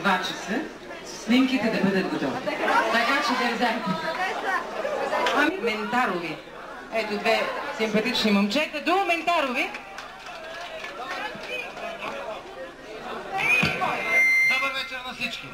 2 часа снимките да бъдат готови. Така че дързайте. Ами Ментарови. Ето две симпатични момчета до Ментарови. Добър вечер на всички.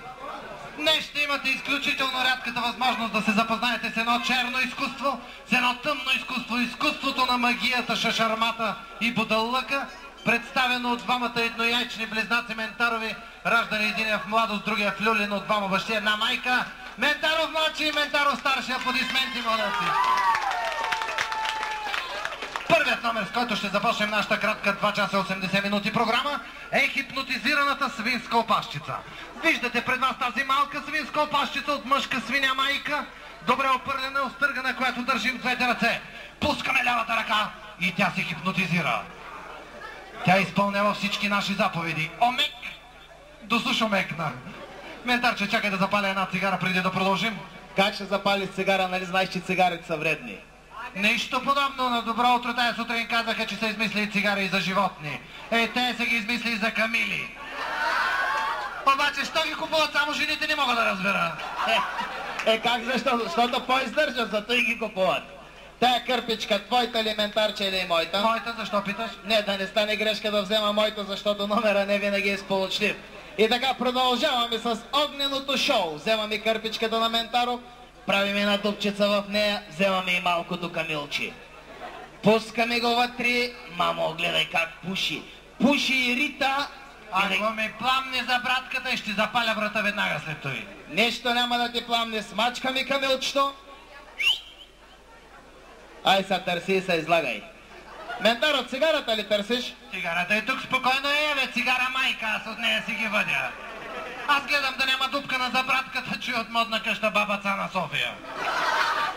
Днес ще имате изключително рядката възможност да се запознаете с едно черно изкуство, с едно тъмно изкуство, изкуството на магията, шашармата и будалъка, представено от двамата еднояйчни близнаци Ментарови, раждани единия в младост, другия в люлин, от двама бащи, една майка. Ментаров младши и Ментаров старши. Аплодисменти, младаци! Първият номер, с който ще започнем нашата кратка 2 часа 80 минути програма, е хипнотизираната свинска опашчица. Виждате пред вас тази малка свинска опашчица от мъжка свиня майка, добре опърлена, остъргана, която държим в двете ръце. Пускаме лявата ръка и тя се хипнотизира. Тя изпълнява всички наши заповеди. Омек! Досуш омекна. Ментарче, чакай да запаля една цигара преди да продължим. Как ще запали цигара, нали знаеш, че цигарите са вредни? Нищо подобно. На добро утро тая сутрин казаха, че са измислили цигари и за животни. Те са ги измислили за камили. Обаче, що ги купуват само жените, не мога да разбера. Как защо? Защото по-издържат, зато и ги купуват. Тая кърпичка, твоята ли, Ментарче, или моята? Моята, защо питаш? Не, да не стане грешка да взема моята, защото номера не винаги е сполучлив. И така продължаваме с огненото шоу. Вземаме кърпичката на Ментаров, правим една дупчица в нея, вземаме и малкото камилче. Пускаме го вътре, мамо, гледай как пуши. Пуши и Рита. Ако ми пламне за братката и ще запаля врата веднага след това. Нещо няма да ти пламне, смачкаме камилчето. Ай са, търси и се излагай. Ментаро, цигарата ли търсиш? Цигарата е тук, спокойно е, бе, цигара майка, аз от нея си ги въдя. Аз гледам да няма дупка на забратката, чуй от модна къща бабаца на София.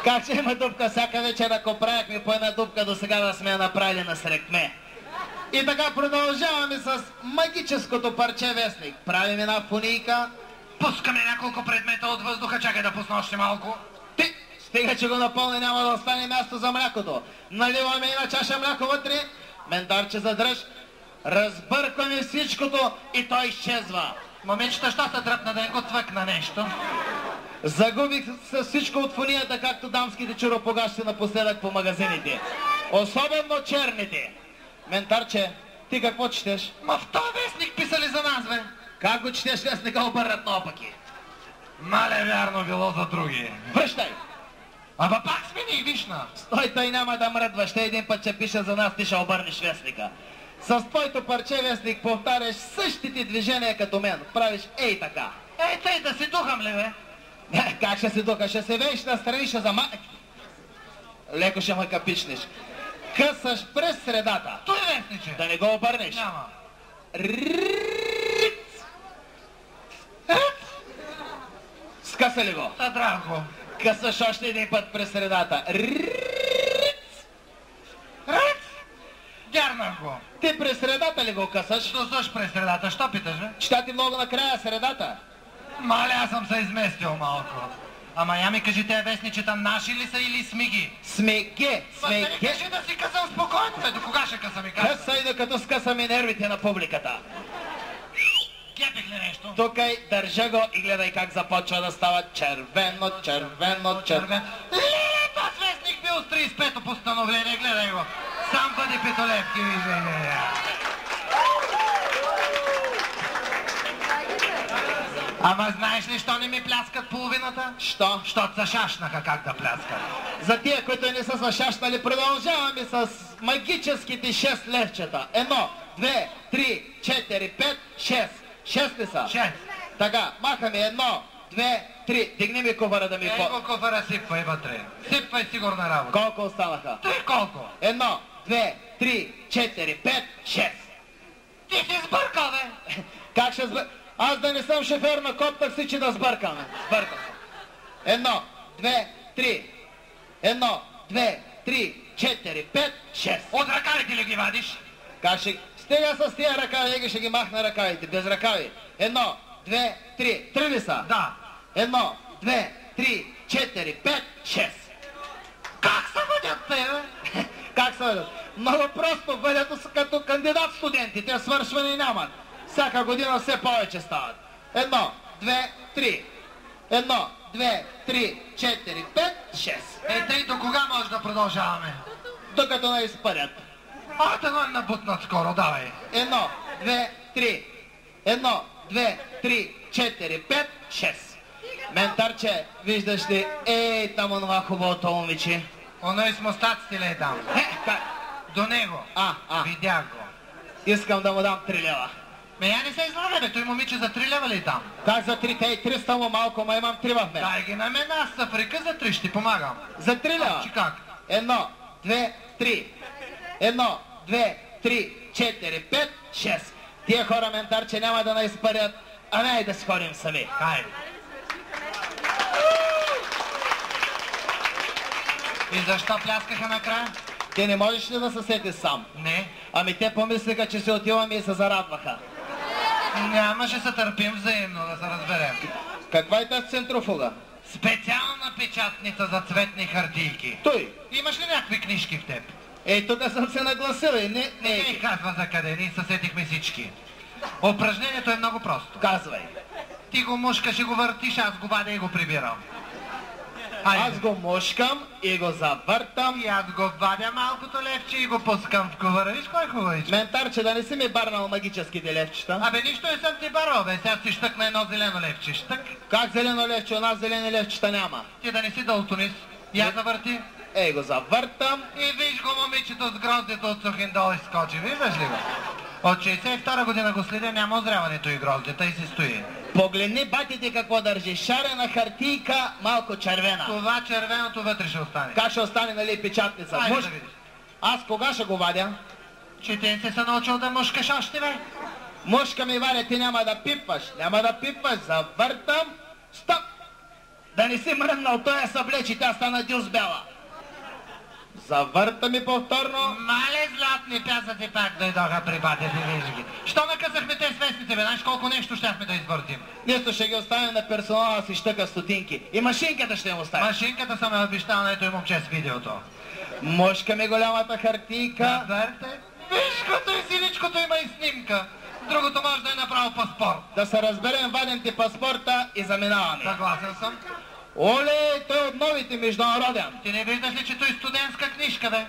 Как ще има дупка? Всяка вечер, ако правихме по една дупка, до сега да сме я направили на срекме. И така продължаваме с магическото парче вестник. Правим една фунийка. Пускаме няколко предмета от въздуха, чакай да пусна още малко. Ти, стига, че го напълни, няма да остане място за млякото. Наливаме една чаша мляко вътре. Ментарче, задръж. Разбъркваме всичкото и той изчезва. Момичета, що се дръпна да го твъкна нещо? Загубих с всичко от фунията, както дамските чуропогащи напоследък по магазините. Особено черните. Ментарче, ти какво четеш? Ма в този вестник писали за нас, бе. Как го четеш, вестника обърнат наопаки? Мале вярно било за други. Връщай! Ама пак смени, вишна. Стой, той няма да мръдваш. Те един път, че пише за нас, ти ще обърнеш вестника. С твоето парче вестник повтаряш същите движения като мен. Правиш ей така. Ей, тъй да си духам ли, бе? Как ще си духа? Ще се вееш настрани, ще зама... Леко ще ме капичнеш. Късаш през средата. Той вестниче. Да не го обърнеш. Няма. Скъса ли го? Та драго. Късаш още един път през средата. Дярнах го. Ти през средата ли го късаш? Що слъж през средата? Що питаш, бе? Чета ти много накрая средата. Мале, аз съм се изместил малко. Ама я ми кажи, те вестничета наши ли са или смиги? Смеге, Ма да ни смеге. кажи да си късам спокойно, бе. До кога ще късам и кажа? Късай, докато скъсаме нервите на публиката. Кепих ли нещо? Тукай, държа го и гледай как започва да става червено, червено, червено. Леле, този вестник бил с 35-то постановление, гледай го. Сам бъде петолепки, виждай. Ама знаеш ли, що не ми пляскат половината? Що? Щото се шашнаха как да пляскат. За тия, които не са зашащали, продължаваме с магическите 6 левчета. 1, 2, 3, 4, 5, 6. 6 ли са? 6. Така, махаме 1, 2, 3. Дигни ми куфара да ми... Ей го куфара, сипвай вътре. Сипвай сигурна работа. Колко останаха? Той колко? 1, 2, 3, 4, 5, 6. Ти си сбъркал, бе! Как ще сбъркам? Аз да не съм шофьор на коп такси, че да сбъркам. Сбъркам. 1, 2, 3. 1, 2, 3, 4, 5, 6. От ръкавите ли ги вадиш? Как ще... Стига с тия ръкави, ги ще ги махна ръкавите, без ръкави. 1, 2, 3. 3 ли са? Да. 1, 2, 3, 4, 5, 6. Как се водят те, бе? Как се водят? Много просто, водят като кандидат студенти, те свършване нямат. Всяка година все повече стават. 1, 2, 3. 1, 2, 3, 4, 5, 6. Тъй до кога може да продължаваме? Докато не изпарят. Да го набутнат скоро, давай. 1, 2, 3. 1, 2, 3, 4, 5, 6. Ментарче, виждаш ли, там онова хубавото момиче. Оно и с мустаците ли е там? До него. Видях го. Искам да му дам 3 лева. Я не се излага, бе, той момиче за 3 лева ли е там? Как за 3? Те и 300 му малко, ма имам 3 в мен. Дай ги на мен, аз с Африка за 3 ще помагам. За 3 лева? Че как? 1, 2, 3. 1, 2, 3, 4, 5, 6. Тия хора, ментарче, няма да наизпарят, а не да си ходим сами. Хайде. И защо пляскаха накрая? Ти не можеш ли да се сетиш сам? Не. Ами те помислиха, че се отиваме и се зарадваха. Нямаше се търпим взаимно, да се разберем. Каква е тази центрофуга? Специална печатница за цветни хартийки. Той. Имаш ли някакви книжки в теб? Тук съм се нагласил и не... Не ми казва за къде, ние съсетихме всички. Упражнението е много просто. Казвай. Ти го мушкаш и го въртиш, аз го вадя и го прибирам. Аз го мушкам и го завъртам. И аз го вадя малкото левче и го пускам в кувара. Виж кой хубавич? Ментарче, да не си ми барнал магическите левчета. Нищо не съм ти барал, бе. Сега си щък на едно зелено левче. Щък. Как зелено левче? У нас зелени левчета няма. Ти да не си дълтонист. Я завърти. Го завъртам. И виж го момичето с гроздето от Сухиндол изскочи. Виждаш ли го? От 62 година го следя, няма озряването и гроздета и си стои. Погледни батите какво държи. Шарена хартийка, малко червена. Това червеното вътре ще остане. Как ще остане, нали, печатница? Айде да видиш. Аз кога ще го вадя? Че ти се научил да мушкаш още, бе? Мушка ми, Валя, ти няма да пипваш. Няма да пипваш. Завъртам. Стоп! Да не си мръднал тоя събле, че тя стана дюз бела. Завърта ми повторно. Мале златни пясъци пак дойдоха при батите, виж ги. Що накъсахме те свестните, бе? Знаеш колко нещо щяхме да извъртим? Нищо ще ги оставим на персонала си щъка стотинки. И машинката ще им оставим. Машинката съм обещал на ето и момче с видеото. Мушка ми голямата хартийка. Завърте. Виж като и синичкото има и снимка. Другото може да е направил паспорт. Да се разберем, вадим ти паспорта и заминаваме. Съгласен съм. Оле, той от новите международен. Ти не виждаш ли, че той студентска книжка, бе?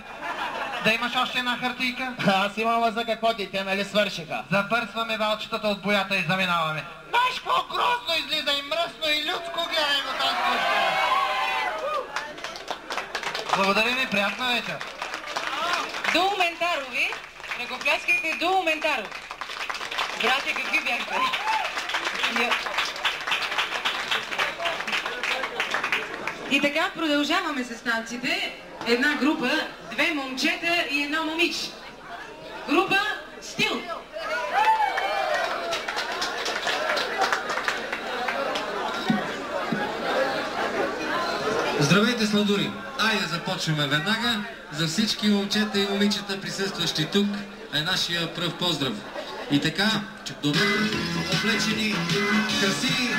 Да имаш още една хартийка? Аз имам за какво ти, те нали свършиха. Забърсваме валчетата от боята и заминаваме. Знаеш какво грозно излиза и мръсно и людско, гледай го тази книжка. Благодаря ви, приятна вечер. Дуо Ментарови, ръкопляскайте Дуо Ментаров. Братя, какви бяхте? И така продължаваме с танците. Една група, 2 момчета и едно момиче. Група Стил. Здравейте, сладури! Айде започваме веднага. За всички момчета и момичета, присъстващи тук, е нашия пръв поздрав. И така, добре облечени, красиви,